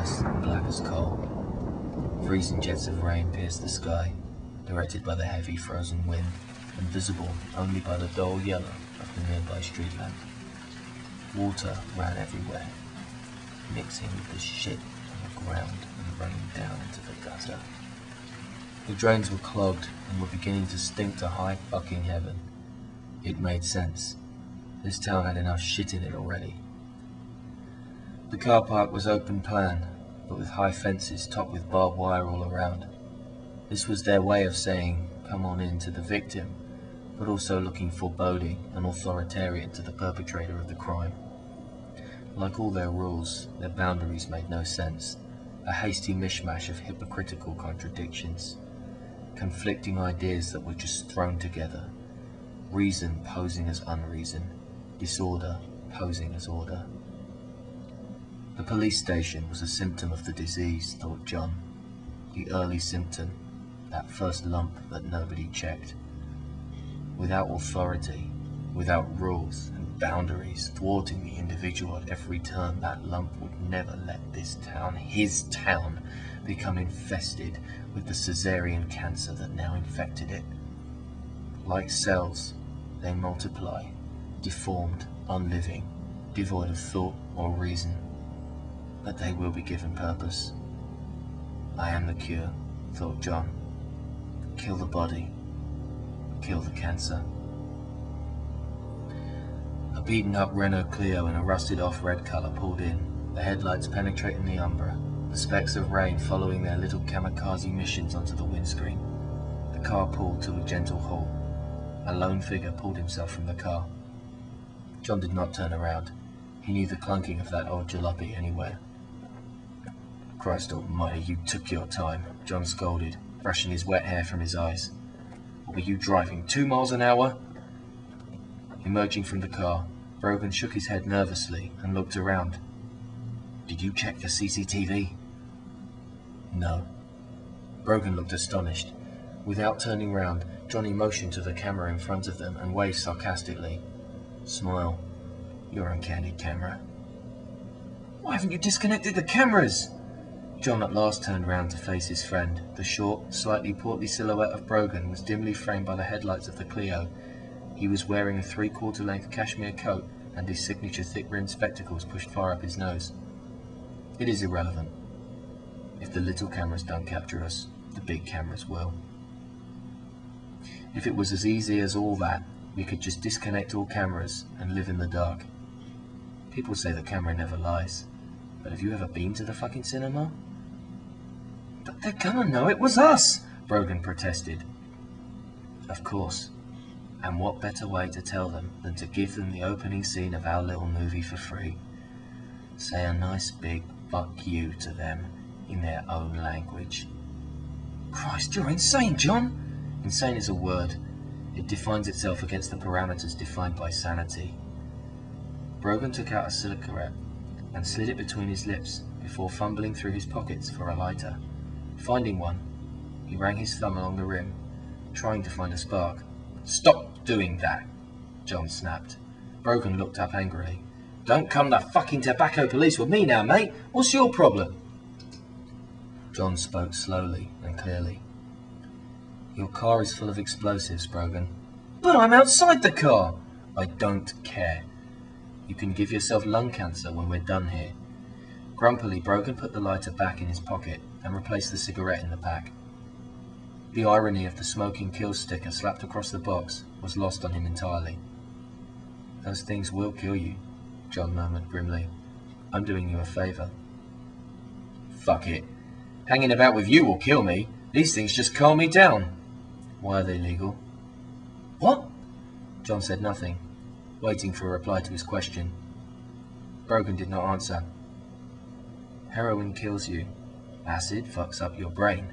motionless and black as coal. Freezing jets of rain pierced the sky, directed by the heavy frozen wind, and visible only by the dull yellow of the nearby street lamp. Water ran everywhere, mixing with the shit on the ground and running down into the gutter. The drains were clogged and were beginning to stink to high fucking heaven. It made sense. This town had enough shit in it already. The car park was open plan, but with high fences topped with barbed wire all around. This was their way of saying, come on in to the victim, but also looking foreboding and authoritarian to the perpetrator of the crime. Like all their rules, their boundaries made no sense, a hasty mishmash of hypocritical contradictions, conflicting ideas that were just thrown together, reason posing as unreason, disorder posing as order. The police station was a symptom of the disease, thought John. The early symptom, that first lump that nobody checked. Without authority, without rules and boundaries thwarting the individual at every turn, that lump would never let this town, his town, become infested with the Caesarean cancer that now infected it. Like cells, they multiply, deformed, unliving, devoid of thought or reason. But they will be given purpose. I am the cure, thought John. Kill the body, kill the cancer. A beaten-up Renault Clio in a rusted-off red colour pulled in, the headlights penetrating the umbra, the specks of rain following their little kamikaze missions onto the windscreen. The car pulled to a gentle halt. A lone figure pulled himself from the car. John did not turn around. He knew the clunking of that old jalopy anywhere. Christ almighty, you took your time, John scolded, brushing his wet hair from his eyes. Or were you driving 2 miles an hour? Emerging from the car, Brogan shook his head nervously and looked around. Did you check for CCTV? No. Brogan looked astonished. Without turning round, Johnny motioned to the camera in front of them and waved sarcastically. Smile. You're on candid camera. Why haven't you disconnected the cameras? John at last turned round to face his friend. The short, slightly portly silhouette of Brogan was dimly framed by the headlights of the Clio. He was wearing a 3/4 length cashmere coat and his signature thick-rimmed spectacles pushed far up his nose. It is irrelevant. If the little cameras don't capture us, the big cameras will. If it was as easy as all that, we could just disconnect all cameras and live in the dark. People say the camera never lies, but have you ever been to the fucking cinema? But they're gonna know it was us, Brogan protested. Of course. And what better way to tell them than to give them the opening scene of our little movie for free? Say a nice big fuck you to them in their own language. Christ, you're insane, John! Insane is a word. It defines itself against the parameters defined by sanity. Brogan took out a cigarette and slid it between his lips before fumbling through his pockets for a lighter. Finding one, he ran his thumb along the rim, trying to find a spark. Stop doing that, John snapped. Brogan looked up angrily. Don't come the fucking tobacco police with me now, mate. What's your problem? John spoke slowly and clearly. Your car is full of explosives, Brogan. But I'm outside the car. I don't care. You can give yourself lung cancer when we're done here. Grumpily, Brogan put the lighter back in his pocket and replaced the cigarette in the pack. The irony of the smoking kill sticker slapped across the box was lost on him entirely. Those things will kill you, John murmured grimly. I'm doing you a favour. Fuck it. Hanging about with you will kill me. These things just calm me down. Why are they legal? What? John said nothing, waiting for a reply to his question. Brogan did not answer. Heroin kills you. Acid fucks up your brain.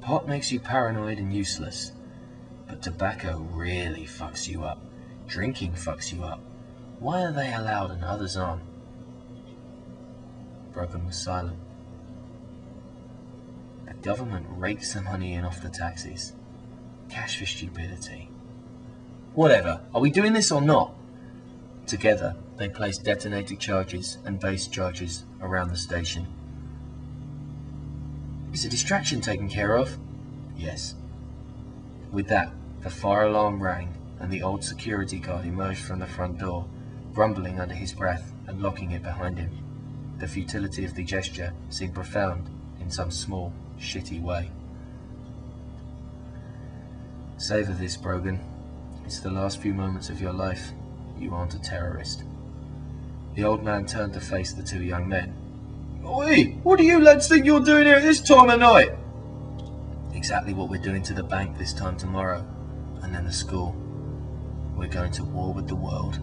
Pot makes you paranoid and useless. But tobacco really fucks you up. Drinking fucks you up. Why are they allowed and others aren't? Brogan was silent. The government rakes the money in off the taxis. Cash for stupidity. Whatever. Are we doing this or not? Together, they placed detonating charges and base charges around the station. Is the distraction taken care of? Yes. With that, the fire alarm rang, and the old security guard emerged from the front door, grumbling under his breath and locking it behind him. The futility of the gesture seemed profound in some small, shitty way. Savor this, Brogan. It's the last few moments of your life. You aren't a terrorist. The old man turned to face the two young men. Oi! What do you lads think you're doing here at this time of night? Exactly what we're doing to the bank this time tomorrow, and then the school. We're going to war with the world.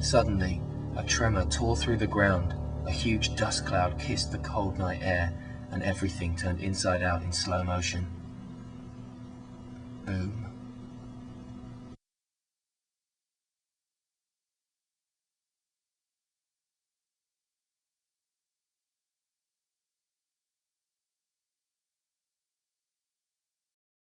Suddenly, a tremor tore through the ground. A huge dust cloud kissed the cold night air, and everything turned inside out in slow motion. Boom.